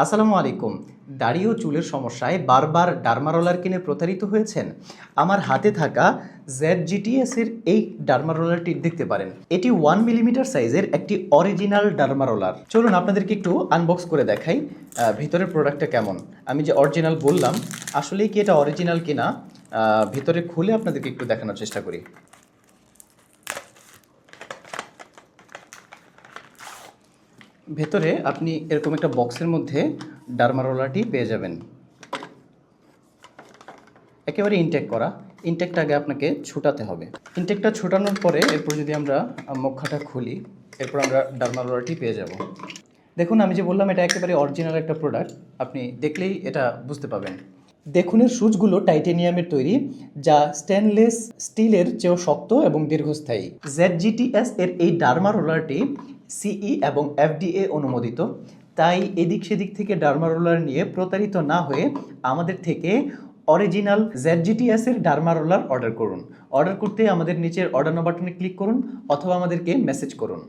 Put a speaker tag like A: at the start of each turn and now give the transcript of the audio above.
A: আসসালামু আলাইকুম। দাড়ি ও চুলের সমস্যায় বারবার ডার্মা কিনে প্রতারিত হয়েছেন? আমার হাতে থাকা ZGTS এর এই ডার্মা রোলারটি দেখতে পারেন। এটি 1 মিলিমিটার সাইজের একটি অরিজিনাল ডার্মা রোলার। চলুন আপনাদেরকে একটু আনবক্স করে দেখাই ভিতরের প্রোডাক্টটা কেমন। আমি যে অরিজিনাল বললাম, আসলেই কি এটা অরিজিনাল কিনা ভিতরে খুলে আপনাদেরকে একটু দেখানোর চেষ্টা করি। ভেতরে আপনি এরকম একটা বক্সের মধ্যে ডার্মা রোলারটি পেয়ে যাবেন, একেবারে ইনটেক করা। ইনটেকটা আগে আপনাকে ছুটাতে হবে। ইনটেকটা ছুটানোর পরে এরপর যদি আমরা মুখাটা খুলি, এরপর আমরা ডার্মা রোলারটি পেয়ে যাব। দেখুন, আমি যে বললাম এটা একেবারে অরিজিনাল একটা প্রোডাক্ট, আপনি দেখলেই এটা বুঝতে পাবেন। দেখুন, এর সুচগুলো টাইটেনিয়ামের তৈরি, যা স্টেনলেস স্টিলের চেয়েও শক্ত এবং দীর্ঘস্থায়ী। ZGTS এর এই ডার্মা রোলারটি CE এবং FDA অনুমোদিত। তাই এদিক সেদিক থেকে ডার্মা রোলার নিয়ে প্রতারিত না হয়ে আমাদের থেকে অরিজিনাল ZGTS এর ডার্মা রোলার অর্ডার করুন। অর্ডার করতে আমাদের নিচের অর্ডার নাও বাটনে ক্লিক করুন অথবা আমাদেরকে মেসেজ করুন।